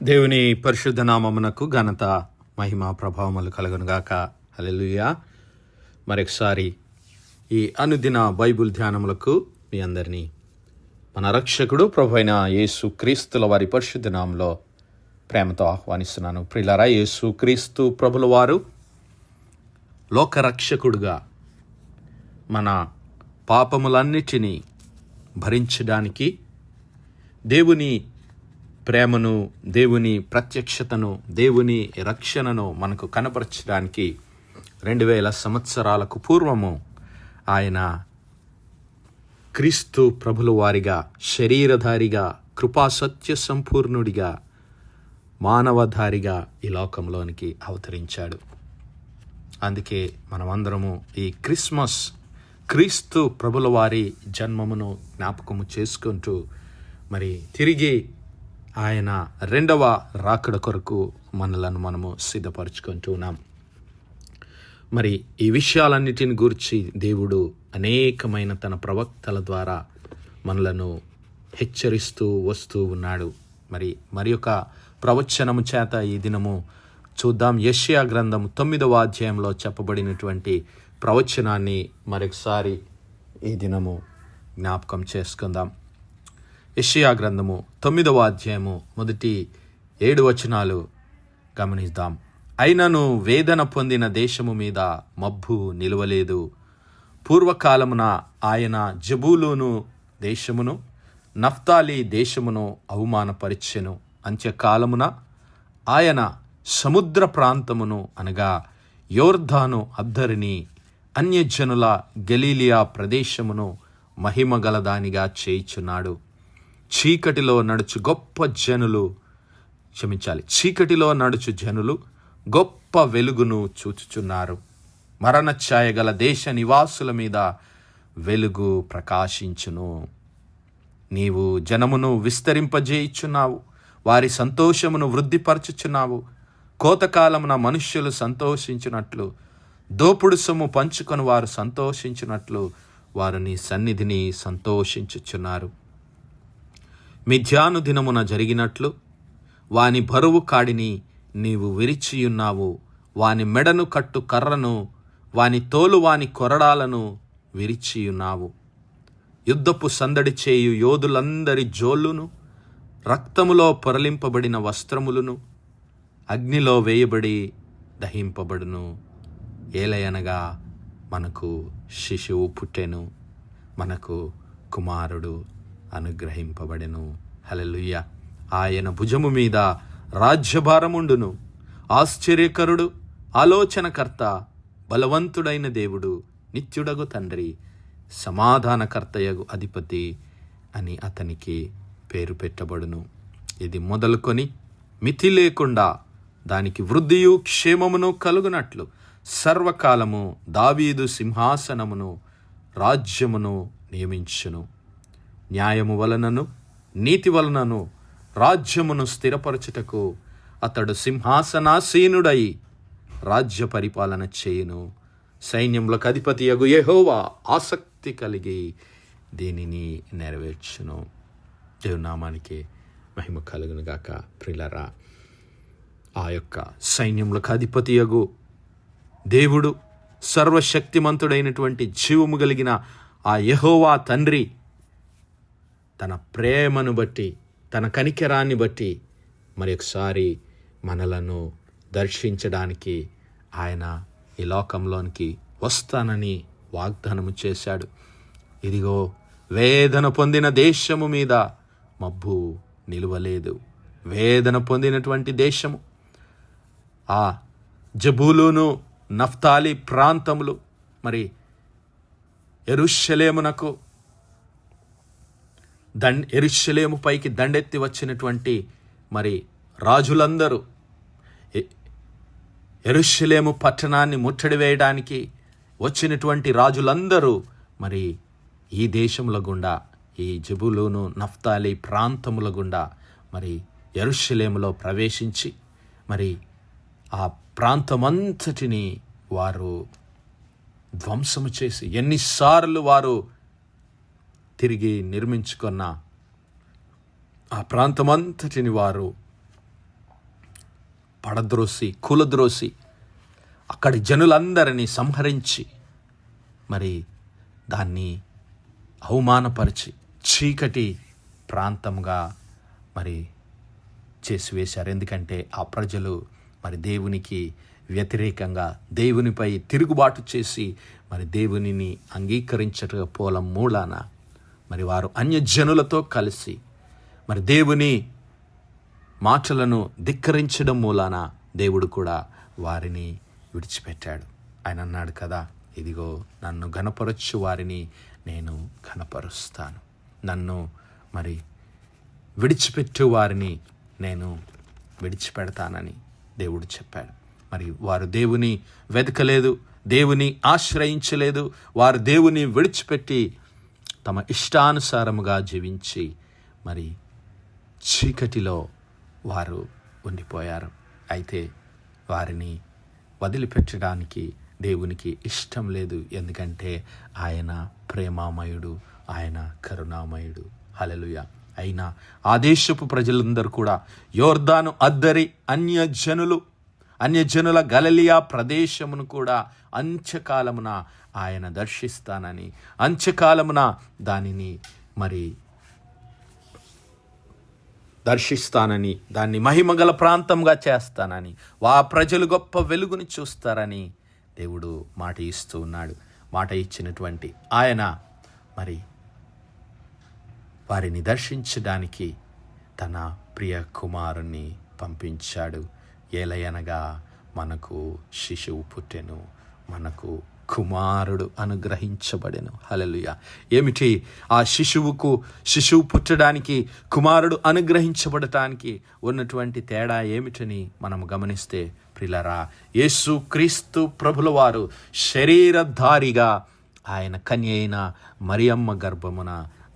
దేవుని పరిశుద్ధ నామమునకు ఘనత మహిమ ప్రభావములు కలుగునుగాక. హల్లెలూయా. మరొకసారి ఈ అనుదిన బైబిల్ ధ్యానములకు మీ అందరినీ మన రక్షకుడు ప్రభు అయిన యేసు క్రీస్తుల వారి పరిశుద్ధ నామంలో ప్రేమతో ఆహ్వానిస్తున్నాను. ప్రియులారా, యేసు క్రీస్తు ప్రభుల వారు లోకరక్షకుడుగా మన పాపములన్నిటినీ భరించడానికి దేవుని ప్రేమను, దేవుని ప్రత్యక్షతను, దేవుని రక్షణను మనకు కనపరచడానికి 2000 సంవత్సరాలకు పూర్వము ఆయన క్రీస్తు ప్రభుల వారిగా, శరీరధారిగా, కృపాసత్య సంపూర్ణుడిగా, మానవధారిగా ఈ లోకంలోనికి అవతరించాడు. అందుకే మనమందరము ఈ క్రిస్మస్ క్రీస్తు ప్రభుల వారి జన్మమును జ్ఞాపకము చేసుకుంటూ మరి తిరిగి ఆయన రెండవ రాకడ కొరకు మనలను మనము సిద్ధపరచుకుంటున్నాం. మరి ఈ విషయాలన్నిటిని గురించి దేవుడు అనేకమైన తన ప్రవక్తల ద్వారా మనలను హెచ్చరిస్తూ వస్తూ ఉన్నాడు. మరి ఒక ప్రవచనము చేత ఈ దినము చూద్దాం. యెషయా గ్రంథం 9వ అధ్యాయంలో చెప్పబడినటువంటి ప్రవచనాన్ని మరొకసారి ఈ దినము జ్ఞాపకం చేసుకుందాం. యెషయా గ్రంథము 9వ అధ్యాయము మొదటి 7 వచనాలు గమనిద్దాం. అయినను వేదన పొందిన దేశము మీద మబ్బు నిలువలేదు. పూర్వకాలమున ఆయన జబూలూను దేశమును, నఫ్తాలి దేశమును అవమానపరిచెను. అంత్యకాలమున ఆయన సముద్ర ప్రాంతమును అనగా యోర్దాను అద్దరిని, అన్యజనుల గలీలియా ప్రదేశమును మహిమగలదానిగా చేయుచున్నాడు. చీకటిలో నడుచు జనులు గొప్ప వెలుగును చూచుచున్నారు. మరణ ఛాయ గల దేశ నివాసుల మీద వెలుగు ప్రకాశించును. నీవు జనమును విస్తరింపజేయుచున్నావు, వారి సంతోషమును వృద్ధిపరచుచున్నావు. కోతకాలమున మనుష్యులు సంతోషించినట్లు, దోపుడు సొమ్ము పంచుకొని వారు సంతోషించినట్లు వారు నీ సన్నిధిని సంతోషించుచున్నారు. మిథ్యాను దినమున జరిగినట్లు వాని బరువు కాడిని నీవు విరిచియున్నావు. వాని మెడను కట్టు కర్రను, వాని తోలు వాని కొరడాలను విరిచియున్నావు. యుద్ధపు సందడి చేయు యోధులందరి జోళ్ళును, రక్తములో పొరలింపబడిన వస్త్రములను అగ్నిలో వేయబడి దహింపబడును. ఏలయనగా మనకు శిశువు పుట్టెను, మనకు కుమారుడు అనుగ్రహింపబడెను. హల్లెలూయా. ఆయన భుజము మీద రాజ్యభారముండును. ఆశ్చర్యకరుడు, ఆలోచనకర్త, బలవంతుడైన దేవుడు, నిత్యుడగు తండ్రి, సమాధానకర్తయగు అధిపతి అని అతనికి పేరు పెట్టబడును. ఇది మొదలుకొని మితి లేకుండా దానికి వృద్ధియు క్షేమమును కలుగునట్లు సర్వకాలము దావీదు సింహాసనమును రాజ్యమును నియమించును. న్యాయము వలనను నీతి వలనను రాజ్యమును స్థిరపరచుటకు అతడు సింహాసనాసీనుడై రాజ్య పరిపాలన చేయును. సైన్యములకు అధిపతియగు యెహోవా ఆసక్తి కలిగి దీనిని నెరవేర్చును. దేవునామానికి మహిమ కలుగునుగాక. ప్రియులారా, ఆ యొక్క సైన్యములకు అధిపతియగు దేవుడు, సర్వశక్తిమంతుడైనటువంటి జీవము కలిగిన ఆ యెహోవా తండ్రి తన ప్రేమను బట్టి, తన కనికరాన్ని బట్టి మరి ఒకసారి మనలను దర్శించడానికి ఆయన ఈ లోకంలోనికి వస్తానని వాగ్దానము చేశాడు. ఇదిగో, వేదన పొందిన దేశము మీద మబ్బు నిలువలేదు. వేదన పొందినటువంటి దేశము ఆ జబూలూను, నఫ్తాలి ప్రాంతములు, మరి యెరూషలేమునకు యెరూషలేము పైకి దండెత్తి వచ్చినటువంటి మరి రాజులందరూ, యెరూషలేము పట్టణాన్ని ముట్టడి వేయడానికి వచ్చినటువంటి రాజులందరూ మరి ఈ దేశముల గుండా, ఈ జబూలూను, నఫ్తాలి ప్రాంతముల గుండా మరి యెరూషలేములో ప్రవేశించి మరి ఆ ప్రాంతమంతటిని వారు ధ్వంసము చేసి, ఎన్నిసార్లు వారు తిరిగి నిర్మించుకున్న ఆ ప్రాంతమంతటిని వారు పడద్రోసి కూలద్రోసి అక్కడి జనులందరినీ సంహరించి మరి దాన్ని అవమానపరిచి చీకటి ప్రాంతంగా మరి చేసివేశారు. ఎందుకంటే ఆ ప్రజలు మరి దేవునికి వ్యతిరేకంగా దేవునిపై తిరుగుబాటు చేసి మరి దేవునిని అంగీకరించకపోవడం మూలాన మరి వారు అన్యజనులతో కలిసి మరి దేవుని మాటలను ధిక్కరించడం మూలాన దేవుడు కూడా వారిని విడిచిపెట్టాడు. ఆయన అన్నాడు కదా, ఇదిగో నన్ను ఘనపరచు వారిని నేను ఘనపరుస్తాను, నన్ను మరి విడిచిపెట్టు వారిని నేను విడిచిపెడతానని దేవుడు చెప్పాడు. మరి వారు దేవుని వెతకలేదు, దేవుని ఆశ్రయించలేదు. వారు దేవుని విడిచిపెట్టి తమ ఇష్టానుసారముగా జీవించి మరి చీకటిలో వారు ఉండిపోయారు. అయితే వారిని వదిలిపెట్టడానికి దేవునికి ఇష్టం లేదు. ఎందుకంటే ఆయన ప్రేమామయుడు, ఆయన కరుణామయుడు. హల్లెలూయా. అయినా ఆ దేశపు ప్రజలందరూ కూడా యోర్దాను అద్దరి అన్యజనుల గలిలయ ప్రదేశమును కూడా అంత్యకాలమున ఆయన దర్శిస్తానని, అంత్యకాలమున దానిని మరి దర్శిస్తానని, దాన్ని మహిమగల ప్రాంతంగా చేస్తానని, ఆ ప్రజలు గొప్ప వెలుగుని చూస్తారని దేవుడు మాట ఇస్తూ ఉన్నాడు. మాట ఇచ్చినటువంటి ఆయన మరి వారిని దర్శించడానికి తన ప్రియ కుమారుణ్ణి పంపించాడు. ఏలయనగా మనకు శిశువు పుట్టెను, మనకు కుమారుడు అనుగ్రహించబడెను. హల్లెలూయా. ఏమిటి ఆ శిశువు పుట్టడానికి, కుమారుడు అనుగ్రహించబడటానికి ఉన్నటువంటి తేడా ఏమిటని మనం గమనిస్తే ప్రియులారా, యేసు క్రీస్తు ప్రభుల వారు శరీరధారిగా ఆయన కన్య అయిన మరియమ్మ గర్భమున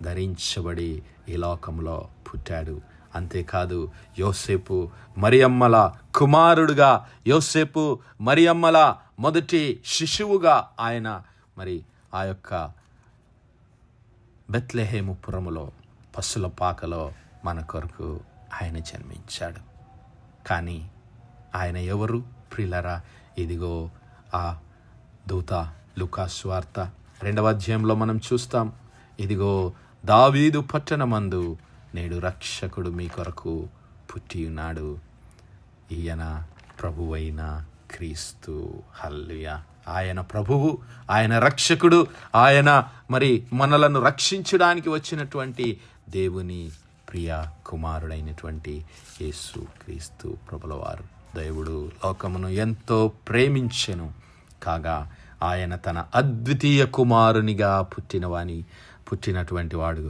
ధరించబడి ఈ లోకంలో పుట్టాడు. అంతేకాదు, యోసేపు మరియమ్మల కుమారుడుగా, యోసేపు మరియమ్మల మొదటి శిశువుగా ఆయన మరి ఆ యొక్క బెత్లెహేము పురములో పశుల పాకలో మన కొరకు ఆయన జన్మించాడు. కానీ ఆయన ఎవరు ప్రియులారా? ఇదిగో ఆ దూత లూకా సువార్త 2వ అధ్యాయంలో మనం చూస్తాం. ఇదిగో దావీదు పట్టణమందు నేడు రక్షకుడు మీ కొరకు పుట్టి ఉన్నాడు, ఈయన ప్రభువైన క్రీస్తు. హల్లెలూయా. ఆయన ప్రభువు, ఆయన రక్షకుడు, ఆయన మరి మనలను రక్షించడానికి వచ్చినటువంటి దేవుని ప్రియ కుమారుడైనటువంటి యేసు క్రీస్తు ప్రభుల వారు. దేవుడు లోకమును ఎంతో ప్రేమించెను కాగా ఆయన తన అద్వితీయ కుమారునిగా పుట్టినటువంటి వాడు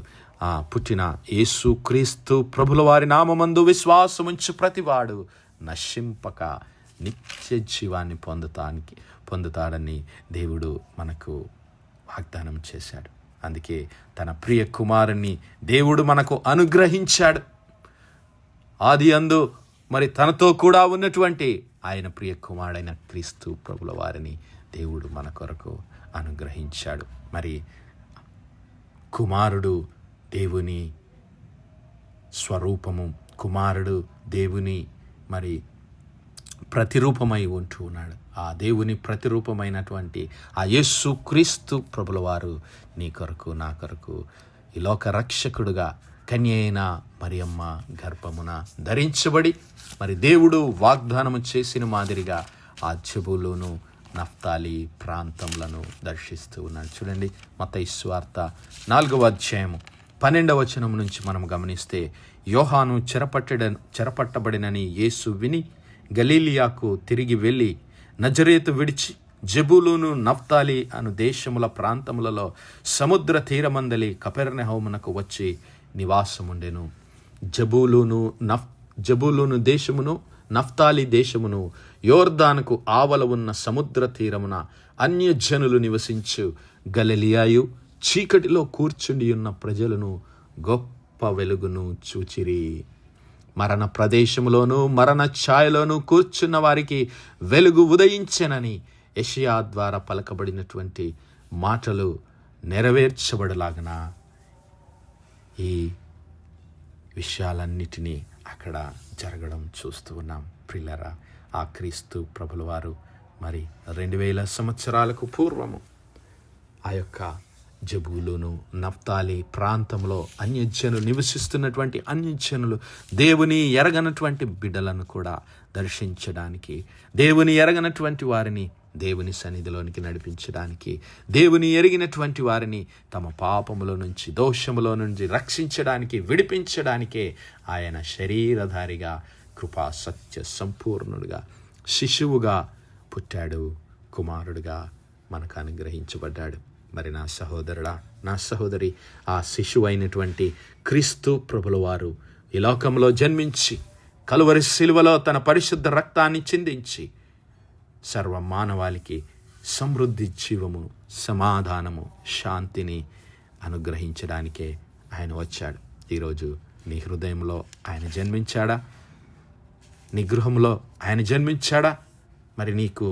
పుట్టిన యేసు క్రీస్తు ప్రభుల వారి నామమందు విశ్వాసముంచు ప్రతివాడు నశింపక నిత్య జీవాన్ని పొందుతాడని దేవుడు మనకు వాగ్దానం చేశాడు. అందుకే తన ప్రియ కుమారుని దేవుడు మనకు అనుగ్రహించాడు. ఆది అందు మరి తనతో కూడా ఉన్నటువంటి ఆయన ప్రియ కుమారుడైన క్రీస్తు ప్రభుల వారిని దేవుడు మన కొరకు అనుగ్రహించాడు. మరి కుమారుడు దేవుని స్వరూపము, కుమారుడు దేవుని మరి ప్రతిరూపమై ఉంటూ ఉన్నాడు. ఆ దేవుని ప్రతిరూపమైనటువంటి ఆ యేసు క్రీస్తు ప్రభుల వారు నీ కొరకు నా కొరకు ఈ లోక రక్షకుడుగా కన్య అయిన మరియమ్మ గర్భమున ధరించబడి మరి దేవుడు వాగ్దానము చేసిన మాదిరిగా ఆ జెబూలూను నఫ్తాలి ప్రాంతములను దర్శిస్తూ ఉన్నాడు. చూడండి, మత్తయి సువార్త 4వ అధ్యాయము 12వ వచనం నుంచి మనం గమనిస్తే, యోహాను చెరపట్టబడినని యేసు విని గలీలియాకు తిరిగి వెళ్ళి నజరేతు విడిచి జెబూలూను నఫ్తాలి అను దేశముల ప్రాంతములలో సముద్ర తీరమందలి కపెర్నహూమునకు వచ్చి నివాసముండెను. జెబూలూను దేశమును నఫ్తాలి దేశమును యోర్దానుకు ఆవల ఉన్న సముద్ర తీరమున అన్యజనులు నివసించు గలిలయయు చీకటిలో కూర్చుండి ఉన్న ప్రజలను గొప్ప వెలుగును చూచిరి. మరణ ప్రదేశములోను మరణ ఛాయలోను కూర్చున్న వారికి వెలుగు ఉదయించెనని యెషయా ద్వారా పలకబడినటువంటి మాటలు నెరవేర్చబడలాగన ఈ విషయాలన్నిటినీ అక్కడ జరగడం చూస్తూ ఉన్నాం. ప్రియులారా, ఆ క్రీస్తు ప్రభుల వారు మరి 2000 సంవత్సరాలకు పూర్వము ఆ యొక్క జబూలూను నఫ్తాలి ప్రాంతంలో అన్యజనులు నివసిస్తున్నటువంటి అన్యజనులు దేవుని ఎరగనటువంటి బిడ్డలను కూడా దర్శించడానికి, దేవుని ఎరగనటువంటి వారిని దేవుని సన్నిధిలోనికి నడిపించడానికి, దేవుని ఎరిగినటువంటి వారిని తమ పాపముల నుంచి, దోషములో నుంచి రక్షించడానికి, విడిపించడానికే ఆయన శరీరధారిగా, కృపా సత్య సంపూర్ణుడుగా, శిశువుగా పుట్టాడు, కుమారుడుగా మనకు అనుగ్రహించబడ్డాడు. మరి నా సహోదరుడా, నా సహోదరి, ఆ శిశువు అయినటువంటి క్రీస్తు ప్రభుల వారు ఈ లోకంలో జన్మించి కలువరి శిలువలో తన పరిశుద్ధ రక్తాన్ని చిందించి సర్వ మానవాళికి సమృద్ధి జీవము, సమాధానము, శాంతిని అనుగ్రహించడానికే ఆయన వచ్చాడు. ఈరోజు నీ హృదయంలో ఆయన జన్మించాడా? నీ గృహంలో ఆయన జన్మించాడా? మరి నీకు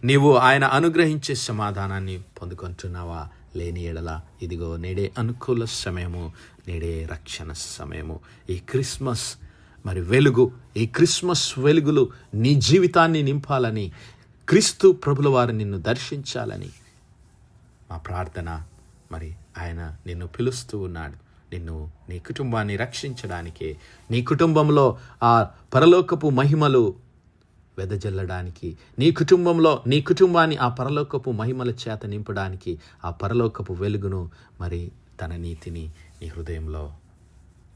నీవు ఆయన అనుగ్రహించే సమాధానాన్ని పొందుకుంటున్నావా? లేని ఎడల ఇదిగో నేడే అనుకూల సమయము, నేడే రక్షణ సమయము. ఈ క్రిస్మస్ మరి వెలుగు, ఈ క్రిస్మస్ వెలుగులు నీ జీవితాన్ని నింపాలని, క్రీస్తు ప్రభుల వారు నిన్ను దర్శించాలని మా ప్రార్థన. మరి ఆయన నిన్ను పిలుస్తూ ఉన్నాడు. నిన్ను, నీ కుటుంబాన్ని రక్షించడానికే, నీ కుటుంబంలో ఆ పరలోకపు మహిమలు వెదజల్లడానికి, నీ కుటుంబాన్ని ఆ పరలోకపు మహిమల చేత నింపడానికి, ఆ పరలోకపు వెలుగును మరి తన నీతిని నీ హృదయంలో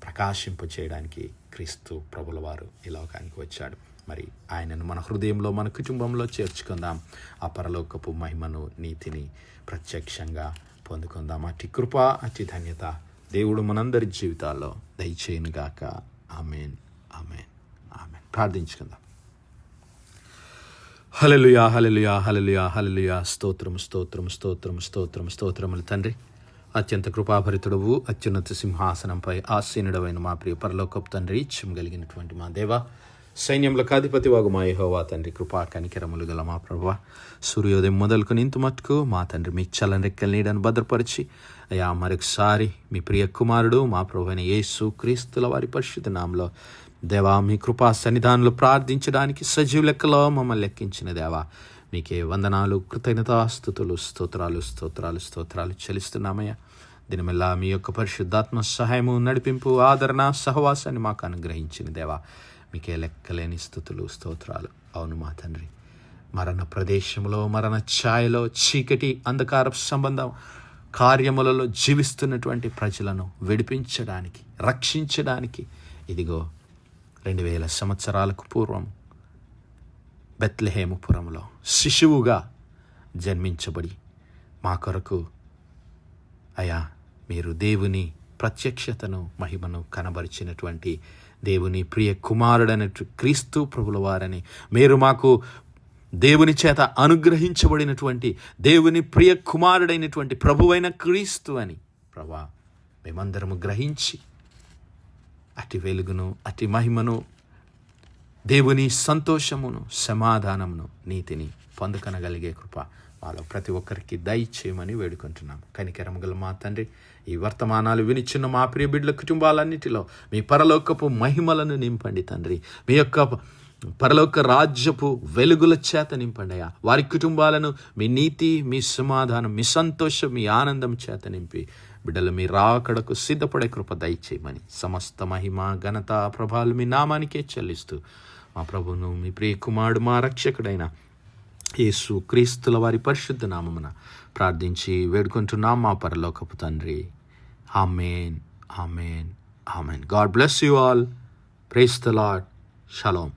ప్రకాశింపచేయడానికి క్రీస్తు ప్రభుల వారు ఈ లోకానికి వచ్చాడు. మరి ఆయనను మన హృదయంలో, మన కుటుంబంలో చేర్చుకుందాం. ఆ పరలోకపు మహిమను, నీతిని ప్రత్యక్షంగా పొందుకుందాం. అట్టి కృప, అట్టి ధన్యత దేవుడు మనందరి జీవితాల్లో దయచేయునుగాక. ఆమేన్, ఆమేన్, ఆమేన్. ప్రార్థించుకుందాం. హల్లెలూయా, హల్లెలూయా, హల్లెలూయా, హల్లెలూయా. స్తోత్రం, స్తోత్రం, స్తోత్రం, స్తోత్రం, స్తోత్రములు తండ్రి. అత్యంత కృపాభరితుడవు, అత్యున్నత సింహాసనంపై ఆసీనుడవైన మా ప్రియ పరలోకపు తండ్రి, ఇచ్చం కలిగినటువంటి మా దేవ, సైన్యములకు అధిపతి వాగు మా యెహోవా తండ్రి, కృపా కనికరములు గల మా ప్రభువా, సూర్యోదయం మొదలుకొని ఇంత మట్టుకు మా తండ్రి మీ చల్లని రెక్కల నీడను భద్రపరిచి అయ్యా మరొకసారి మీ ప్రియ కుమారుడు మా ప్రభువైన యేసు క్రీస్తుల వారి పరిశుద్ధ నామములో దేవా మీ కృపా సన్నిధానంలో ప్రార్థించడానికి సజీవ లెక్కలో మమ్మల్ని లెక్కించిన దేవా మీకే వందనాలు, కృతజ్ఞతాస్తుతులు, స్తోత్రాలు, స్తోత్రాలు, స్తోత్రాలు చెల్లిస్తున్నామయ్యా. దినమెల్లా మీ యొక్క పరిశుద్ధాత్మ సహాయము, నడిపింపు, ఆదరణ, సహవాసాన్ని మాకు అనుగ్రహించిన దేవా మీకే లెక్కలేని స్తుతులు, స్తోత్రాలు. అవును మా తండ్రి, మరణ ప్రదేశంలో, మరణ ఛాయలో, చీకటి అంధకార సంబంధం కార్యములలో జీవిస్తున్నటువంటి ప్రజలను విడిపించడానికి, రక్షించడానికి ఇదిగో 2000 సంవత్సరాలకు పూర్వం బెత్లెహేముపురంలో శిశువుగా జన్మించబడి మా కొరకు అయా మీరు దేవుని ప్రత్యక్షతను, మహిమను కనబరిచినటువంటి దేవుని ప్రియ కుమారుడైనట్టు క్రీస్తు ప్రభుల వారని, మీరు మాకు దేవుని చేత అనుగ్రహించబడినటువంటి దేవుని ప్రియ కుమారుడైనటువంటి ప్రభువైన క్రీస్తు అని ప్రభా మేమందరము గ్రహించి అతి వెలుగును, అతి మహిమను, దేవుని సంతోషమును, సమాధానమును, నీతిని పొందుకొనగలిగే కృప మాలో ప్రతి ఒక్కరికి దయచేయమని వేడుకుంటున్నాము. కనికరము గల మా తండ్రి, ఈ వర్తమానాలు వినిచున్న మా ప్రియ బిడ్డల కుటుంబాలన్నిటిలో మీ పరలోకపు మహిమలను నింపండి తండ్రి. మీ యొక్క పరలోక రాజ్యపు వెలుగుల చేత నింపండి అయ్యా. వారి కుటుంబాలను మీ నీతి, మీ సమాధానం, మీ సంతోషం, మీ ఆనందం చేత నింపి బిడ్డలు మీ రాకడకు సిద్ధపడే కృప దయచేయమని సమస్త మహిమ, ఘనత, ప్రభావాలు మీ నామానికే చెల్లిస్తూ మా ప్రభువును, మీ ప్రియ కుమారుడు, మా రక్షకుడైన యేసు క్రీస్తుల వారి పరిశుద్ధ నామమున ప్రార్థించి వేడుకుంటున్నాం మా పరలోకపు తండ్రి. Amen, amen, amen. God bless you all. Praise the Lord. Shalom.